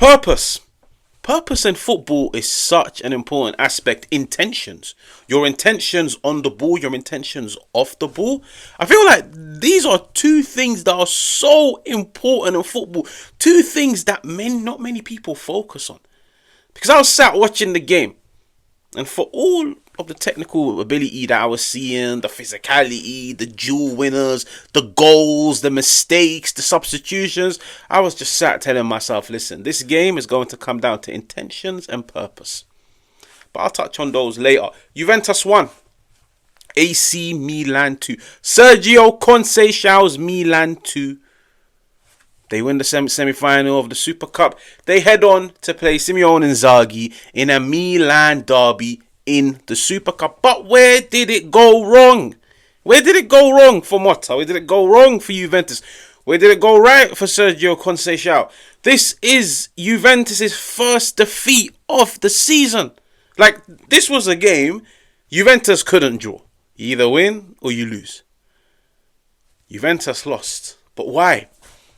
Purpose. Purpose in football is such an important aspect. Intentions. Your intentions on the ball, your intentions off the ball. I feel like these are two things that are so important in football. Two things that not many people focus on. Because I was sat watching the game, and for all of the technical ability that I was seeing, the physicality, the duel winners, the goals, the mistakes, the substitutions, I was just sat telling myself, listen, this game is going to come down to intentions and purpose. But I'll touch on those later. Juventus 1, AC Milan 2. Sergio Conceição's Milan 2. They win the semi-final of the Super Cup. They head on to play Simone Inzaghi in a Milan Derby in the Super Cup. But where did it go wrong? Where did it go wrong for Motta? Where did it go wrong for Juventus? Where did it go right for Sergio Conceição? This is Juventus' first defeat of the season. Like, this was a game Juventus couldn't draw. You either win or you lose. Juventus lost. But why?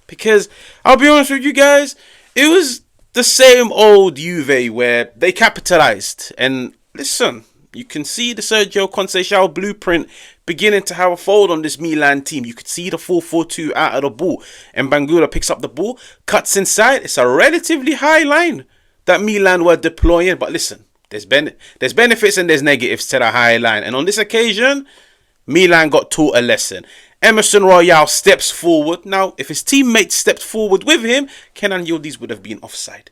Because, I'll be honest with you guys, it was the same old Juve where they capitalized. And listen, you can see the Sergio Conceição blueprint beginning to have a fold on this Milan team. You could see the 4-4-2 out of the ball. And Bangula picks up the ball, cuts inside. It's a relatively high line that Milan were deploying. But listen, there's benefits and there's negatives to the high line. And on this occasion, Milan got taught a lesson. Emerson Royale steps forward. Now, if his teammates stepped forward with him, Kenan Yildiz would have been offside.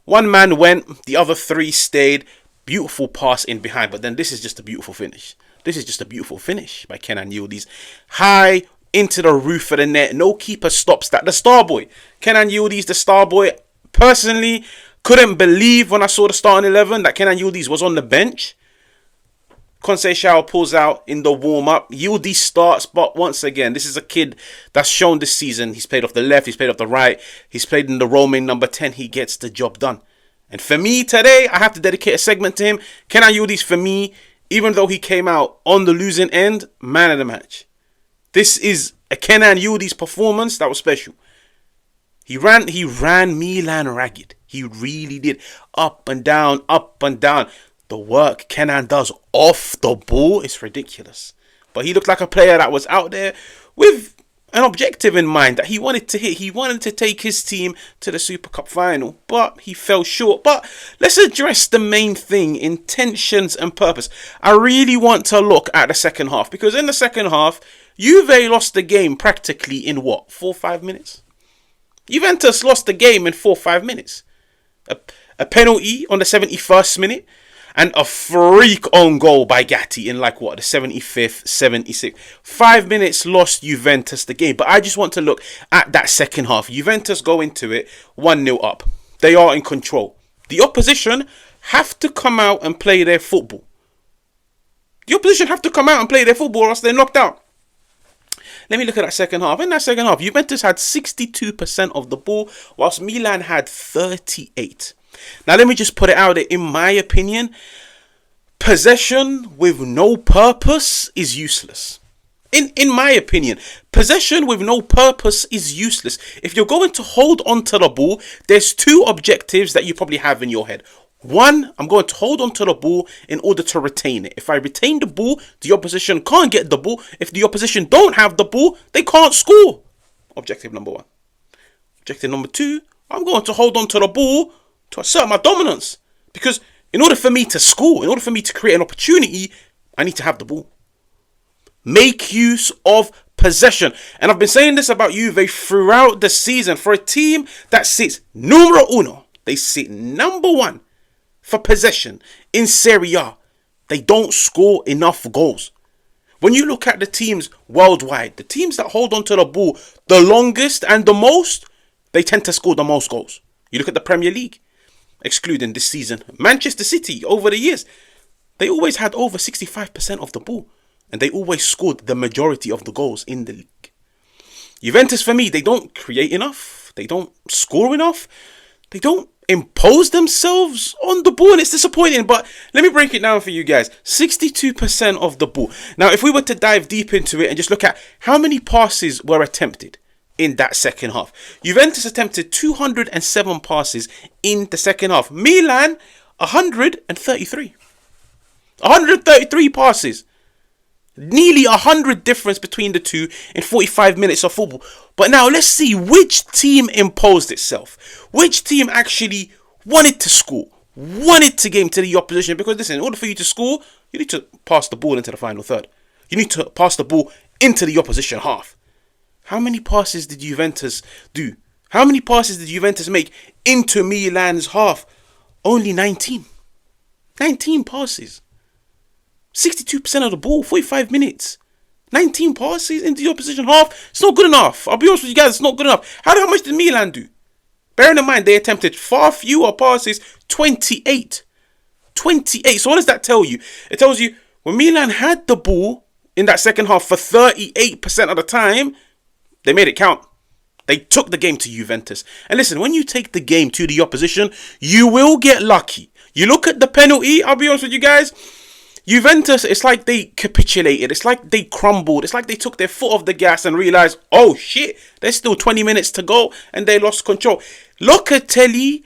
One man went, the other three stayed. Beautiful pass in behind, but then this is just a beautiful finish. This is just a beautiful finish by Kenan Yildiz. High into the roof of the net. No keeper stops that. The star boy, Kenan Yildiz, the star boy. Personally, couldn't believe when I saw the starting 11 that Kenan Yildiz was on the bench. Conceição pulls out in the warm-up. Yildiz starts, but once again, this is a kid that's shown this season. He's played off the left, he's played off the right. He's played in the Roman number 10. He gets the job done. And for me today, I have to dedicate a segment to him. Kenan Yildiz, for me, even though he came out on the losing end, man of the match. This is a Kenan Yildiz performance that was special. He ran Milan ragged. He really did. Up and down, up and down. The work Kenan does off the ball is ridiculous. But he looked like a player that was out there with an objective in mind that he wanted to hit. He wanted to take his team to the Super Cup final, but he fell short. But let's address the main thing, intentions and purpose. I really want to look at the second half, because in the second half, Juve lost the game practically in what, 4 or 5 minutes? Juventus lost the game in 4 or 5 minutes. A penalty on the 71st minute. And a freak own goal by Gatti in the 75th, 76th. 5 minutes lost Juventus the game. But I just want to look at that second half. Juventus go into it 1-0 up. They are in control. The opposition have to come out and play their football. The opposition have to come out and play their football or else they're knocked out. Let me look at that second half. In that second half, Juventus had 62% of the ball, whilst Milan had 38%. Now, let me just put it out there. In my opinion, possession with no purpose is useless. In my opinion, possession with no purpose is useless. If you're going to hold on to the ball, there's 2 objectives that you probably have in your head. One, I'm going to hold on to the ball in order to retain it. If I retain the ball, the opposition can't get the ball. If the opposition don't have the ball, they can't score. Objective number 1. Objective number 2, I'm going to hold on to the ball to assert my dominance. Because in order for me to score, in order for me to create an opportunity, I need to have the ball. Make use of possession. And I've been saying this about Juve throughout the season. For a team that sits numero uno, they sit number 1 for possession in Serie A. They don't score enough goals. When you look at the teams worldwide, the teams that hold on to the ball the longest and the most, they tend to score the most goals. You look at the Premier League, excluding this season. Manchester City, over the years, they always had over 65% of the ball. And they always scored the majority of the goals in the league. Juventus, for me, they don't create enough. They don't score enough. They don't impose themselves on the ball. And it's disappointing. But let me break it down for you guys. 62% of the ball. Now, if we were to dive deep into it and just look at how many passes were attempted in that second half. Juventus attempted 207 passes in the second half. Milan, 133. 133 passes. Nearly 100 difference between the two in 45 minutes of football. But now let's see which team imposed itself. Which team actually wanted to score, wanted to game to the opposition. Because listen, in order for you to score, you need to pass the ball into the final third. You need to pass the ball into the opposition half. How many passes did Juventus do? How many passes did Juventus make into Milan's half? Only 19. 19 passes. 62% of the ball, 45 minutes. 19 passes into the opposition half. It's not good enough. I'll be honest with you guys, it's not good enough. How much did Milan do? Bearing in mind, they attempted far fewer passes, 28. 28. So what does that tell you? It tells you when Milan had the ball in that second half for 38% of the time, they made it count. They took the game to Juventus. And listen, when you take the game to the opposition, you will get lucky. You look at the penalty, I'll be honest with you guys, Juventus, it's like they capitulated. It's like they crumbled. It's like they took their foot off the gas and realized, oh shit, there's still 20 minutes to go, and they lost control. Locatelli,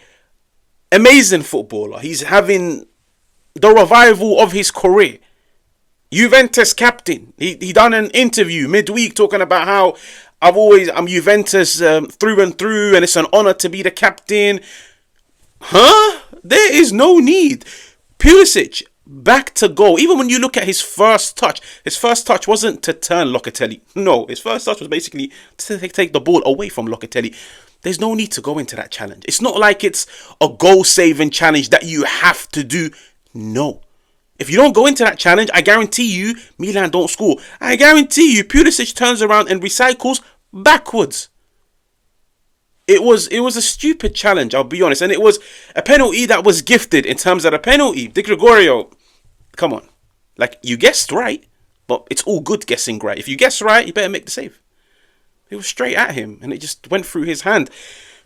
amazing footballer. He's having the revival of his career. Juventus captain. He done an interview midweek talking about how I'm Juventus through and through, and it's an honor to be the captain. Huh? There is no need. Pulisic, back to goal. Even when you look at his first touch wasn't to turn Locatelli. No, his first touch was basically to take the ball away from Locatelli. There's no need to go into that challenge. It's not like it's a goal-saving challenge that you have to do. No. If you don't go into that challenge, I guarantee you, Milan don't score. I guarantee you, Pulisic turns around and recycles backwards. It was a stupid challenge, I'll be honest. And it was a penalty that was gifted in terms of the penalty. Di Gregorio, come on. Like, you guessed right, but it's all good guessing right. If you guess right, you better make the save. It was straight at him, and it just went through his hand.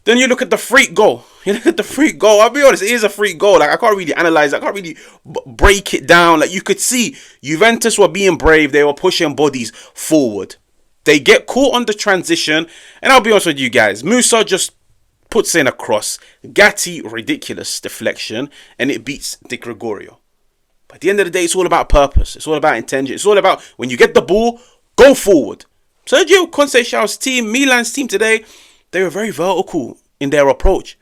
Then you look at the freak goal. I'll be honest, it is a freak goal. Like, I can't really analyze it. I can't really break it down. Like, you could see Juventus were being brave. They were pushing bodies forward. They get caught on the transition, and I'll be honest with you guys, Musa just puts in a cross. Gatti, ridiculous deflection, and it beats Di Gregorio. But at the end of the day, it's all about purpose. It's all about intention. It's all about when you get the ball, go forward. Sergio Conceição's team, Milan's team today, they were very vertical in their approach.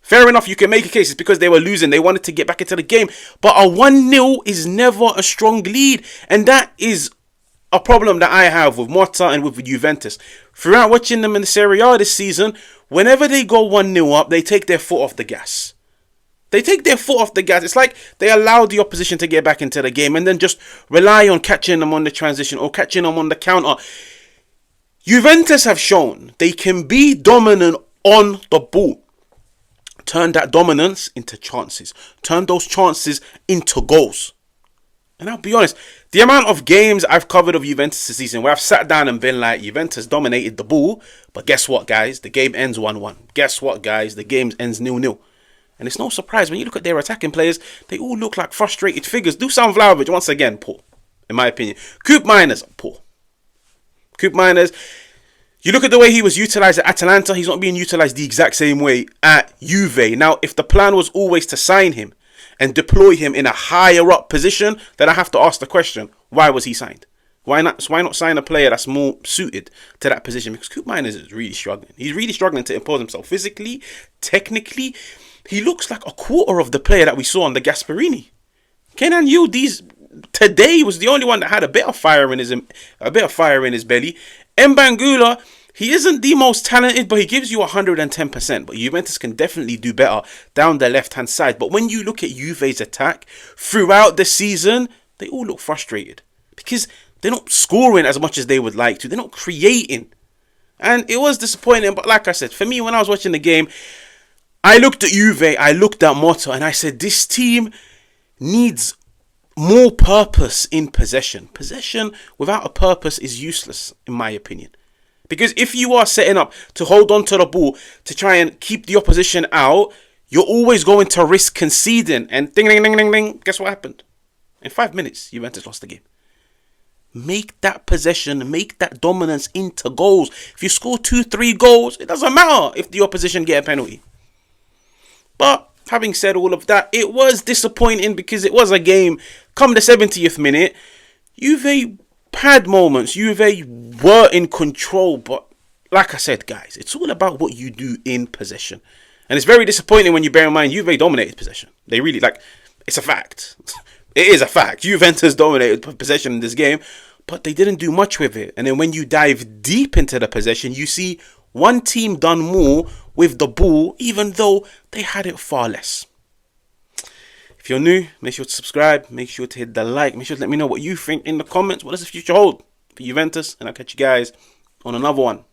Fair enough, you can make a case. It's because they were losing. They wanted to get back into the game. But a 1-0 is never a strong lead. And that is a problem that I have with Motta and with Juventus. Throughout watching them in the Serie A this season, whenever they go 1-0 up, they take their foot off the gas. It's like they allow the opposition to get back into the game and then just rely on catching them on the transition or catching them on the counter. Juventus have shown they can be dominant on the ball. Turn that dominance into chances. Turn those chances into goals. And I'll be honest, the amount of games I've covered of Juventus this season where I've sat down and been like, Juventus dominated the ball, but guess what, guys? The game ends 1-1. Guess what, guys? The game ends 0-0. And it's no surprise when you look at their attacking players, they all look like frustrated figures. Dusan Vlahovic, once again, poor, in my opinion. Coop Miners, poor. Coop Miners, you look at the way he was utilised at Atalanta, he's not being utilised the exact same way at Juve. Now, if the plan was always to sign him and deploy him in a higher up position, then I have to ask the question, why was he signed? Why not sign a player that's more suited to that position? Because Coop Miners is really struggling. He's really struggling to impose himself physically, technically. He looks like a quarter of the player that we saw on the Gasperini. Kenan Yildiz today was the only one that had a bit of fire in his belly. Mbangula, he isn't the most talented, but he gives you 110%. But Juventus can definitely do better down the left-hand side. But when you look at Juve's attack throughout the season, they all look frustrated because they're not scoring as much as they would like to. They're not creating. And it was disappointing. But like I said, for me, when I was watching the game, I looked at Juve, I looked at Motta, and I said, this team needs more purpose in possession. Possession without a purpose is useless, in my opinion. Because if you are setting up to hold on to the ball to try and keep the opposition out, you're always going to risk conceding. And ding, ding, ding, ding, ding. Guess what happened? In 5 minutes, Juventus lost the game. make that possession, make that dominance into goals. If you score 2-3 goals, it doesn't matter if the opposition get a penalty. But having said all of that, it was disappointing because it was a game. Come the 70th minute, Juve had moments. Juve were in control, but like I said, guys, it's all about what you do in possession. And it's very disappointing when you bear in mind Juve dominated possession. They really, it's a fact. It is a fact. Juventus dominated possession in this game, but they didn't do much with it. And then when you dive deep into the possession, you see one team done more with the ball, even though they had it far less. If you're new, make sure to subscribe. Make sure to hit the like. Make sure to let me know what you think in the comments. What does the future hold for Juventus? And I'll catch you guys on another one.